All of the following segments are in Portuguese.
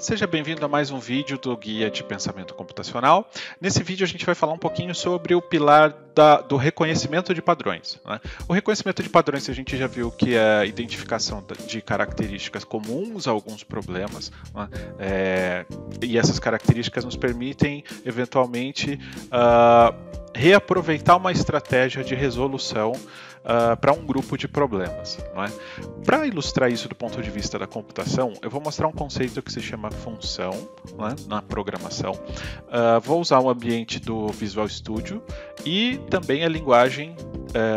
Seja bem-vindo a mais um vídeo do Guia de Pensamento Computacional. Nesse vídeo a gente vai falar um pouquinho sobre o pilar do reconhecimento de padrões, né? O reconhecimento de padrões a gente já viu que é a identificação de características comuns a alguns problemas, né? E essas características nos permitem, eventualmente, reaproveitar uma estratégia de resolução para um grupo de problemas. Para ilustrar isso do ponto de vista da computação, eu vou mostrar um conceito que se chama função, na programação. Vou usar o ambiente do Visual Studio e também a linguagem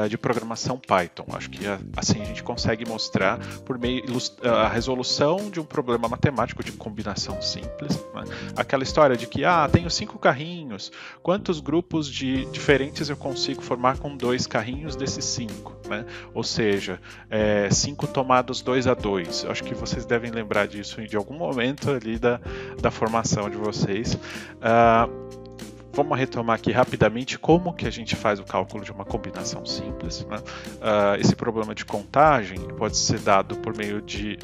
de programação Python. Acho que assim a gente consegue mostrar por meio a resolução de um problema matemático de combinação simples. Aquela história de que tenho 5 carrinhos, quantos grupos diferentes eu consigo formar com 2 carrinhos desses 5? Ou seja, 5 tomados 2 a 2. Acho que vocês devem lembrar disso de algum momento ali da formação de vocês. Vamos retomar aqui rapidamente como que a gente faz o cálculo de uma combinação simples. Esse problema de contagem pode ser dado por meio de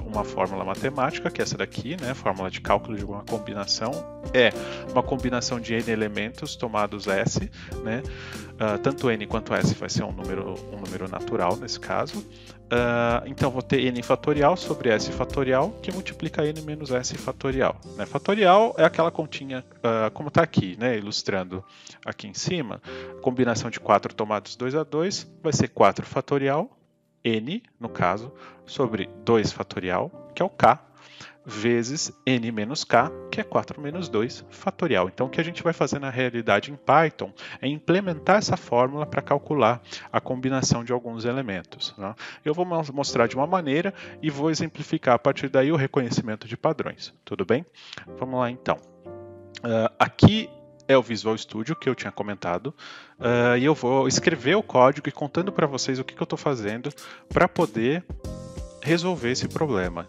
uma fórmula matemática, que é essa daqui, fórmula de cálculo de uma combinação. É uma combinação de n elementos tomados S, tanto n quanto S vai ser um número natural nesse caso. Então vou ter n fatorial sobre s fatorial, que multiplica n menos s fatorial. Fatorial é aquela continha, como está aqui, ilustrando aqui em cima. Combinação de 4 tomados 2 a 2 vai ser 4 fatorial, n, no caso, sobre 2 fatorial, que é o k, vezes n menos k, que é 4 menos 2 fatorial. Então, o que a gente vai fazer na realidade em Python é implementar essa fórmula para calcular a combinação de alguns elementos. Eu vou mostrar de uma maneira e vou exemplificar a partir daí o reconhecimento de padrões. Tudo bem? Vamos lá, então. Aqui é o Visual Studio que eu tinha comentado, e eu vou escrever o código e contando para vocês o que eu estou fazendo para poder resolver esse problema.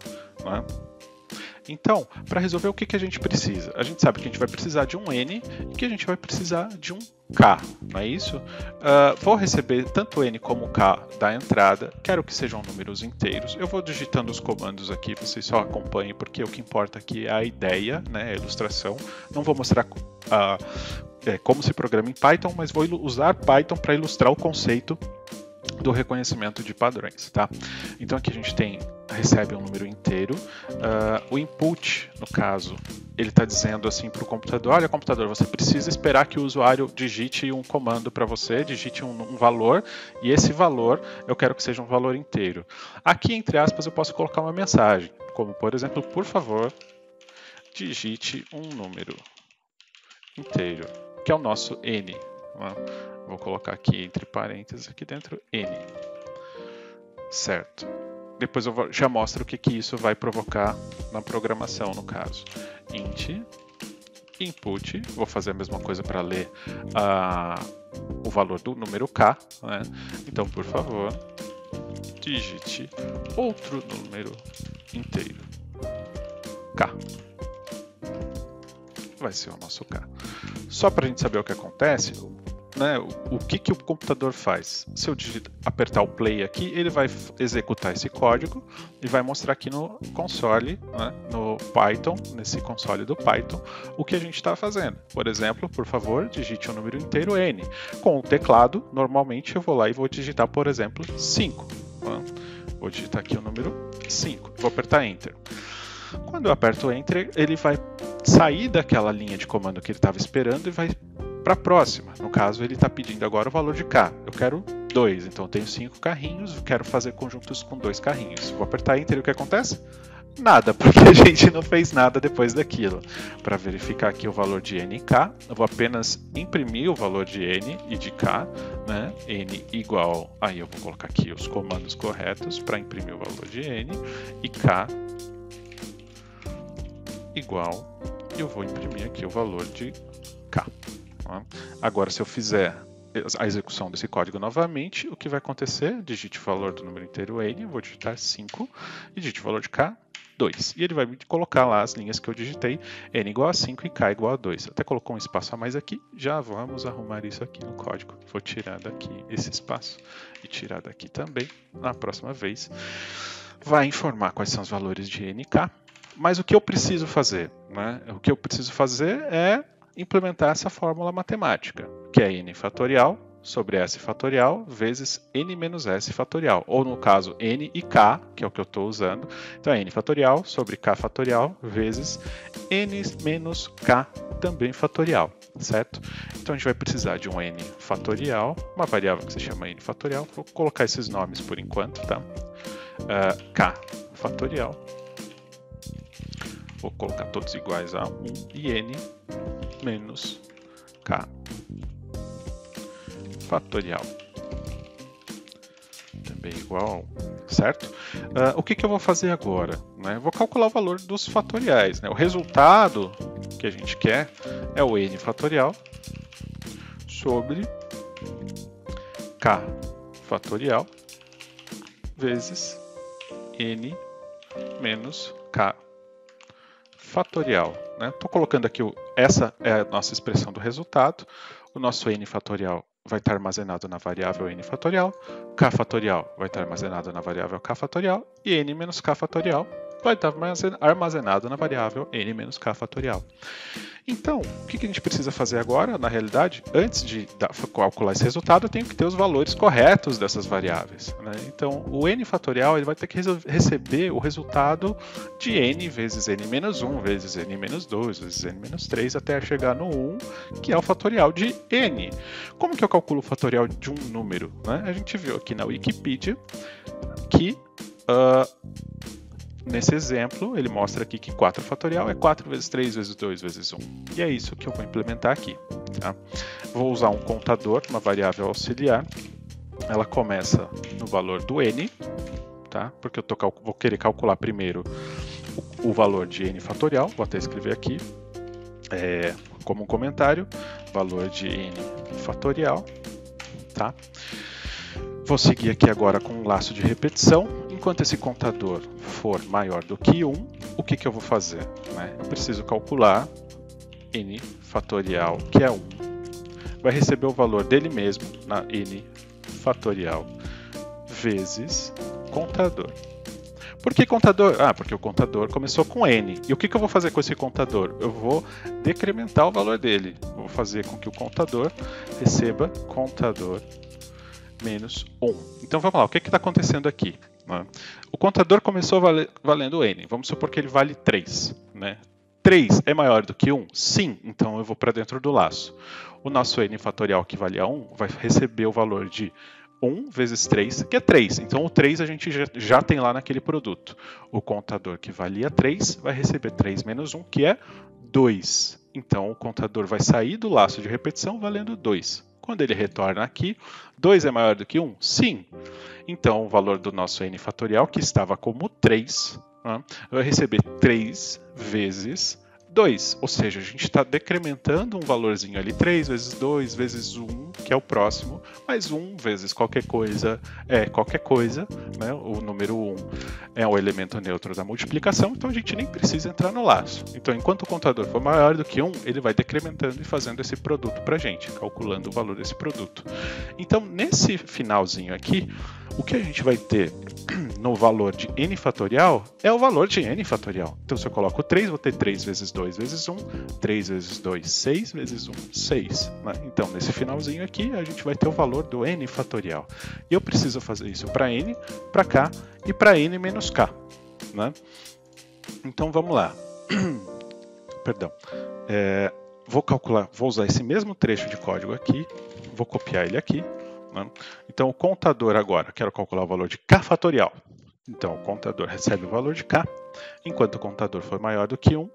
Então, para resolver o que a gente precisa? A gente sabe que a gente vai precisar de um n e que a gente vai precisar de um k, não é isso? Vou receber tanto n como k da entrada, quero que sejam números inteiros. Eu vou digitando os comandos aqui, vocês só acompanhem, porque o que importa aqui é a ideia, a ilustração. Não vou mostrar como se programa em Python, mas vou usar Python para ilustrar o conceito do reconhecimento de padrões. Então aqui a gente recebe um número inteiro. O input, no caso, ele está dizendo assim para o computador: olha, computador, você precisa esperar que o usuário digite um comando para você, digite um valor, e esse valor eu quero que seja um valor inteiro. Aqui, entre aspas, eu posso colocar uma mensagem, como por exemplo, por favor, digite um número inteiro, que é o nosso n. Vou colocar aqui entre parênteses, aqui dentro, n. Certo. Depois eu já mostro o que isso vai provocar na programação, no caso. Int, input, vou fazer a mesma coisa para ler o valor do número k. Então, por favor, digite outro número inteiro, k. Vai ser o nosso k. Só para a gente saber o que acontece, o que o computador faz? Se eu apertar o play aqui, ele vai executar esse código e vai mostrar aqui no console, no Python, nesse console do Python, o que a gente está fazendo. Por exemplo, por favor, digite um número inteiro n. Com o teclado, normalmente eu vou lá e vou digitar, por exemplo, 5. Vou digitar aqui o número 5. Vou apertar Enter. Quando eu aperto Enter, ele vai sair daquela linha de comando que ele estava esperando e vai para a próxima. No caso, ele está pedindo agora o valor de k. Eu quero 2, então eu tenho 5 carrinhos, quero fazer conjuntos com 2 carrinhos. Vou apertar Enter e o que acontece? Nada, porque a gente não fez nada depois daquilo. Para verificar aqui o valor de n e k, eu vou apenas imprimir o valor de n e de k, n igual, aí eu vou colocar aqui os comandos corretos para imprimir o valor de n, e k igual, e eu vou imprimir aqui o valor de k. Agora, se eu fizer a execução desse código novamente, o que vai acontecer? Digite o valor do número inteiro n, eu vou digitar 5, e digite o valor de k, 2. E ele vai me colocar lá as linhas que eu digitei, n igual a 5 e k igual a 2. Até colocou um espaço a mais aqui, já vamos arrumar isso aqui no código. Vou tirar daqui esse espaço e tirar daqui também. Na próxima vez, vai informar quais são os valores de n e k. Mas o que eu preciso fazer? Né? O que eu preciso fazer é implementar essa fórmula matemática, que é n fatorial sobre s fatorial vezes n menos s fatorial, ou no caso n e k, que é o que eu estou usando. Então é n fatorial sobre k fatorial vezes n menos k também fatorial, certo? Então a gente vai precisar de um n fatorial, uma variável que se chama n fatorial, vou colocar esses nomes por enquanto, tá? K fatorial, vou colocar todos iguais a 1 e n menos k fatorial também igual a 1, certo? O que eu vou fazer agora? Né? Eu vou calcular o valor dos fatoriais. Né? O resultado que a gente quer é o n fatorial sobre k fatorial vezes n menos k fatorial. Estou colocando aqui, essa é a nossa expressão do resultado. O nosso n fatorial vai estar armazenado na variável n fatorial, k fatorial vai estar armazenado na variável k fatorial e n menos k fatorial vai estar armazenado na variável n menos k fatorial. Então, o que a gente precisa fazer agora, na realidade, antes de calcular esse resultado, eu tenho que ter os valores corretos dessas variáveis. Né? Então, o n fatorial ele vai ter que receber o resultado de n vezes n menos 1, vezes n menos 2, vezes n menos 3, até chegar no 1, que é o fatorial de n. Como que eu calculo o fatorial de um número? Né? A gente viu aqui na Wikipedia que... nesse exemplo, ele mostra aqui que 4 fatorial é 4 vezes 3 vezes 2 vezes 1. E é isso que eu vou implementar aqui. Tá? Vou usar um contador, uma variável auxiliar. Ela começa no valor do n, tá? Porque eu vou querer calcular primeiro o valor de n fatorial. Vou até escrever aqui como um comentário, valor de n fatorial. Tá? Vou seguir aqui agora com um laço de repetição. Enquanto esse contador for maior do que 1, o que eu vou fazer? Né? Eu preciso calcular n fatorial, que é 1. Vai receber o valor dele mesmo na n fatorial vezes contador. Por que contador? Porque o contador começou com n. E o que eu vou fazer com esse contador? Eu vou decrementar o valor dele. Eu vou fazer com que o contador receba contador menos 1. Então vamos lá, o que está acontecendo aqui? O contador começou valendo n, vamos supor que ele vale 3. Né? 3 é maior do que 1? Sim, então eu vou para dentro do laço. O nosso n fatorial que valia 1 vai receber o valor de 1 vezes 3, que é 3. Então o 3 a gente já tem lá naquele produto. O contador que valia 3 vai receber 3 menos 1, que é 2. Então o contador vai sair do laço de repetição valendo 2. Quando ele retorna aqui, 2 é maior do que 1? Sim. Então, o valor do nosso n fatorial, que estava como 3, vai receber 3 vezes 2. Ou seja, a gente está decrementando um valorzinho ali, 3 vezes 2 vezes 1, que é o próximo, mais 1 vezes qualquer coisa é qualquer coisa. Né? O número 1 é o elemento neutro da multiplicação, então a gente nem precisa entrar no laço. Então, enquanto o contador for maior do que 1, ele vai decrementando e fazendo esse produto para a gente, calculando o valor desse produto. Então, nesse finalzinho aqui, o que a gente vai ter no valor de n fatorial é o valor de n fatorial. Então, se eu coloco 3, vou ter 3 vezes 2 vezes 1, 3 vezes 2, 6 vezes 1, 6. Né? Então, nesse finalzinho aqui, a gente vai ter o valor do n fatorial. E eu preciso fazer isso para n, para k e para n menos k. Né? Então, vamos lá. Perdão. Vou usar esse mesmo trecho de código aqui, vou copiar ele aqui. Né? Então, o contador agora, quero calcular o valor de k fatorial. Então, o contador recebe o valor de k, enquanto o contador for maior do que 1,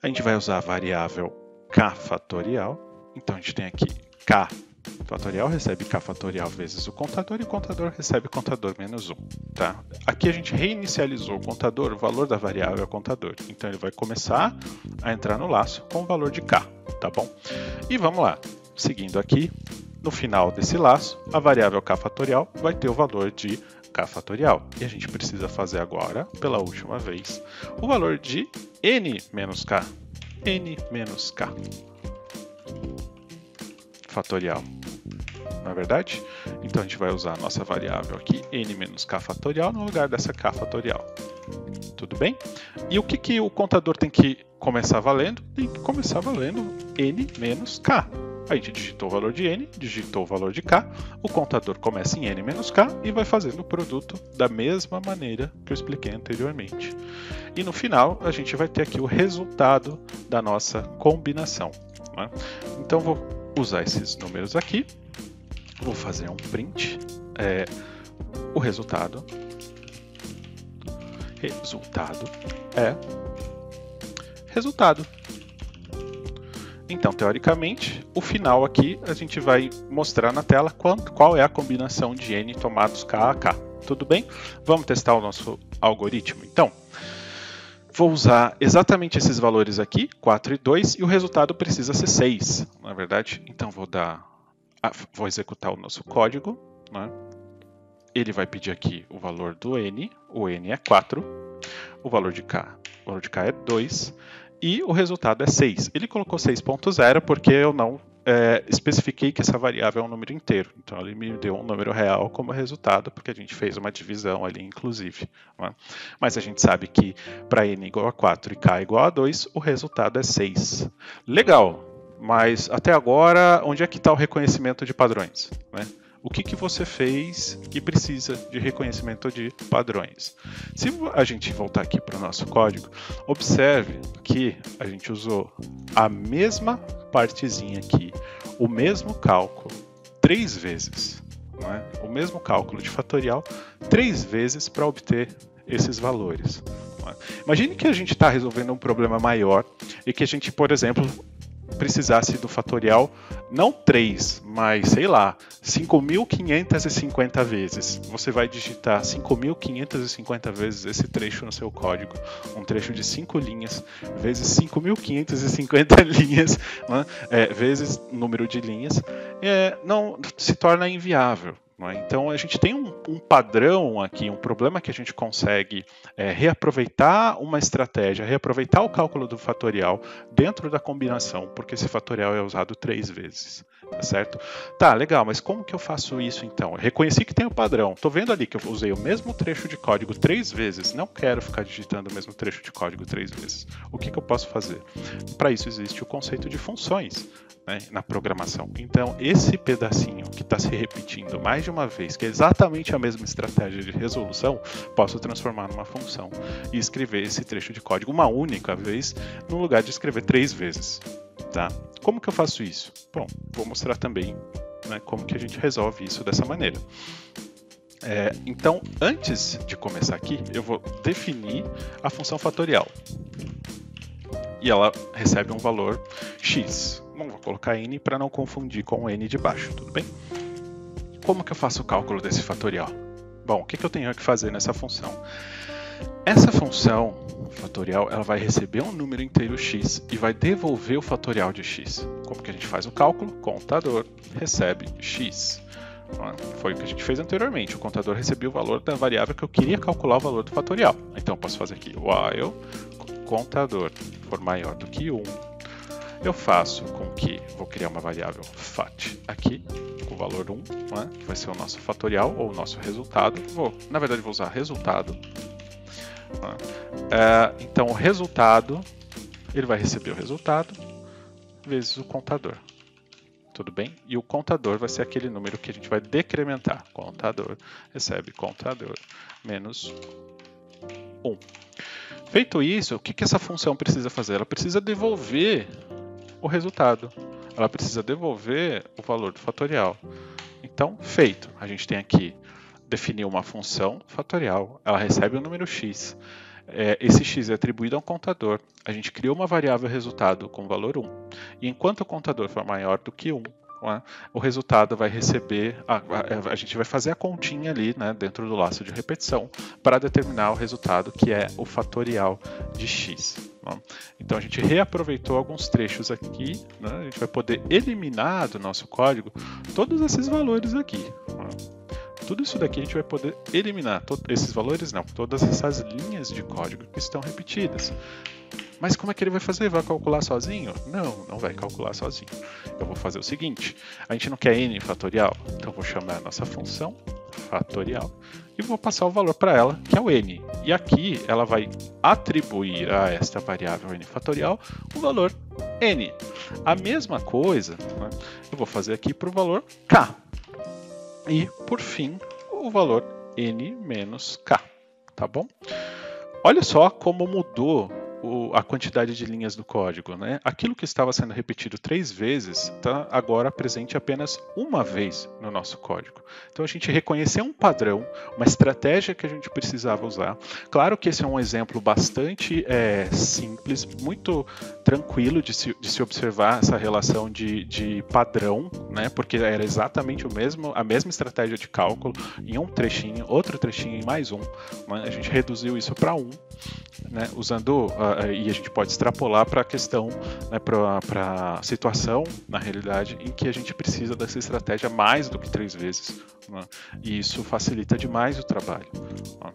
a gente vai usar a variável k fatorial. Então, a gente tem aqui k fatorial recebe k fatorial vezes o contador, e o contador recebe contador menos 1. Tá? Aqui a gente reinicializou o contador, o valor da variável é o contador. Então, ele vai começar a entrar no laço com o valor de k. Tá bom? E vamos lá, seguindo aqui. No final desse laço, a variável k fatorial vai ter o valor de k fatorial. E a gente precisa fazer agora, pela última vez, o valor de n menos k. N menos k fatorial. Não é verdade? Então a gente vai usar a nossa variável aqui, n menos k fatorial, no lugar dessa k fatorial. Tudo bem? E o que o contador tem que começar valendo? Tem que começar valendo n menos k. A gente digitou o valor de n, digitou o valor de k, o contador começa em n menos k e vai fazendo o produto da mesma maneira que eu expliquei anteriormente. E no final, a gente vai ter aqui o resultado da nossa combinação, né? Então, vou usar esses números aqui, vou fazer um print, o resultado é resultado. Então, teoricamente, o final aqui a gente vai mostrar na tela qual é a combinação de n tomados k a k. Tudo bem? Vamos testar o nosso algoritmo, então. Vou usar exatamente esses valores aqui, 4 e 2, e o resultado precisa ser 6, não é verdade? Então, vou executar o nosso código, né? Ele vai pedir aqui o valor do n, o n é 4, o valor de k é 2, e o resultado é 6. Ele colocou 6.0 porque eu não especifiquei que essa variável é um número inteiro. Então ele me deu um número real como resultado, porque a gente fez uma divisão ali, inclusive, né? Mas a gente sabe que para n igual a 4 e k igual a 2, o resultado é 6. Legal, mas até agora, onde é que está o reconhecimento de padrões, né? O que você fez que precisa de reconhecimento de padrões? Se a gente voltar aqui para o nosso código, observe que a gente usou a mesma partezinha aqui, o mesmo cálculo 3 vezes, né? O mesmo cálculo de fatorial 3 vezes para obter esses valores. Né? Imagine que a gente está resolvendo um problema maior e que a gente, por exemplo, precisasse do fatorial não 3, mas sei lá, 5.550 vezes. Você vai digitar 5.550 vezes esse trecho no seu código, um trecho de 5 linhas, vezes 5.550 linhas, né? Vezes número de linhas, não se torna inviável. Então, a gente tem um padrão aqui, um problema que a gente consegue reaproveitar uma estratégia, reaproveitar o cálculo do fatorial dentro da combinação, porque esse fatorial é usado 3 vezes, tá certo? Tá, legal, mas como que eu faço isso então? Eu reconheci que tem o padrão, estou vendo ali que eu usei o mesmo trecho de código 3 vezes, não quero ficar digitando o mesmo trecho de código 3 vezes. O que eu posso fazer? Para isso existe o conceito de funções, né, na programação. Então, esse pedacinho que está se repetindo mais de uma vez, que é exatamente a mesma estratégia de resolução, posso transformar numa função e escrever esse trecho de código uma única vez, no lugar de escrever 3 vezes. Tá? Como que eu faço isso? Bom, vou mostrar também, né, como que a gente resolve isso dessa maneira. Então, antes de começar aqui, eu vou definir a função fatorial. E ela recebe um valor x. Não vou colocar n para não confundir com o n de baixo, tudo bem? Como que eu faço o cálculo desse fatorial? Bom, o que eu tenho que fazer nessa função? Essa função fatorial, ela vai receber um número inteiro x e vai devolver o fatorial de x. Como que a gente faz o cálculo? Contador recebe x. Foi o que a gente fez anteriormente. O contador recebia o valor da variável que eu queria calcular o valor do fatorial. Então eu posso fazer aqui, while contador for maior do que 1, eu faço com que, vou criar uma variável fat aqui, com o valor 1, né, que vai ser o nosso fatorial ou o nosso resultado. Na verdade, vou usar resultado. Então, o resultado, ele vai receber o resultado vezes o contador. Tudo bem? E o contador vai ser aquele número que a gente vai decrementar. Contador recebe contador menos 1. Feito isso, o que essa função precisa fazer? Ela precisa devolver o resultado. Ela precisa devolver o valor do fatorial. Então, feito. A gente tem aqui definir uma função fatorial. Ela recebe o número x. Esse x é atribuído a um contador. A gente criou uma variável resultado com valor 1. E enquanto o contador for maior do que 1, o resultado vai receber, a gente vai fazer a continha ali, né, dentro do laço de repetição para determinar o resultado, que é o fatorial de x. Então a gente reaproveitou alguns trechos aqui, né, a gente vai poder eliminar do nosso código todos esses valores aqui. Tudo isso daqui a gente vai poder eliminar, esses valores não, todas essas linhas de código que estão repetidas. Mas como é que ele vai fazer? Vai calcular sozinho? Não, não vai calcular sozinho. Eu vou fazer o seguinte, a gente não quer n fatorial, então eu vou chamar a nossa função fatorial e vou passar o valor para ela, que é o n. E aqui ela vai atribuir a esta variável n fatorial o valor n. A mesma coisa, né, eu vou fazer aqui para o valor k. E, por fim, o valor n menos k. Tá bom? Olha só como mudou a quantidade de linhas do código, né? Aquilo que estava sendo repetido 3 vezes está agora presente apenas uma vez no nosso código. Então a gente reconheceu um padrão, uma estratégia que a gente precisava usar. Claro que esse é um exemplo bastante simples, muito tranquilo de se observar essa relação de padrão, né? Porque era exatamente a mesma estratégia de cálculo em um trechinho, outro trechinho e mais um. Né? A gente reduziu isso para 1, né? Usando e a gente pode extrapolar para a questão, né, para a situação, na realidade, em que a gente precisa dessa estratégia mais do que 3 vezes. Né? E isso facilita demais o trabalho. Né?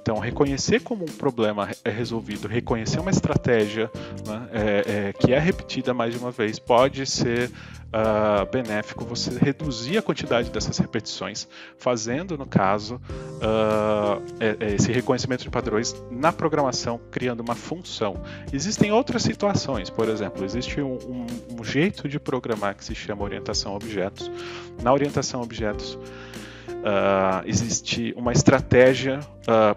Então, reconhecer como um problema é resolvido, reconhecer uma estratégia, né, que é repetida mais de uma vez, pode ser benéfico você reduzir a quantidade dessas repetições, fazendo, no caso, esse reconhecimento de padrões na programação, criando uma função. Existem outras situações, por exemplo, existe um jeito de programar que se chama orientação a objetos. Na orientação a objetos, existe uma estratégia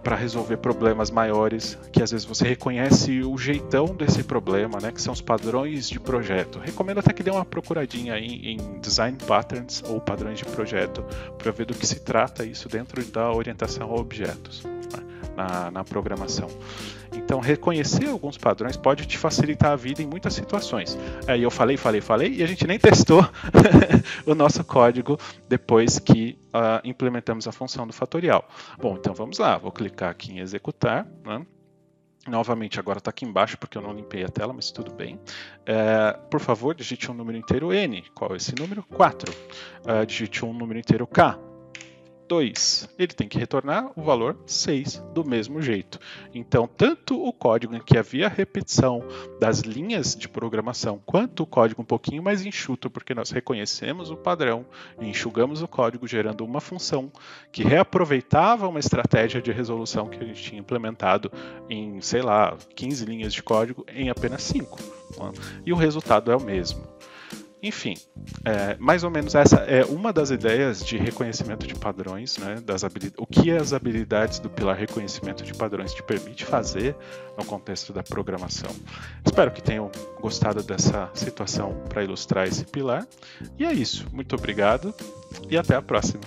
para resolver problemas maiores, que às vezes você reconhece o jeitão desse problema, né, que são os padrões de projeto. Recomendo até que dê uma procuradinha aí em Design Patterns ou padrões de projeto, para ver do que se trata isso dentro da orientação a objetos, né, na programação. Então, reconhecer alguns padrões pode te facilitar a vida em muitas situações. Aí eu falei, e a gente nem testou o nosso código depois que implementamos a função do fatorial. Bom, então vamos lá. Vou clicar aqui em executar, né? Novamente, agora está aqui embaixo porque eu não limpei a tela, mas tudo bem. Por favor, digite um número inteiro n. Qual é esse número? 4. Digite um número inteiro k. 2. Ele tem que retornar o valor 6 do mesmo jeito. Então, tanto o código em que havia repetição das linhas de programação, quanto o código um pouquinho mais enxuto, porque nós reconhecemos o padrão e enxugamos o código gerando uma função que reaproveitava uma estratégia de resolução que a gente tinha implementado em, sei lá, 15 linhas de código em apenas 5. Né? E o resultado é o mesmo. Enfim, mais ou menos essa é uma das ideias de reconhecimento de padrões, né, o que as habilidades do pilar reconhecimento de padrões te permite fazer no contexto da programação. Espero que tenham gostado dessa situação para ilustrar esse pilar. E é isso. Muito obrigado e até a próxima.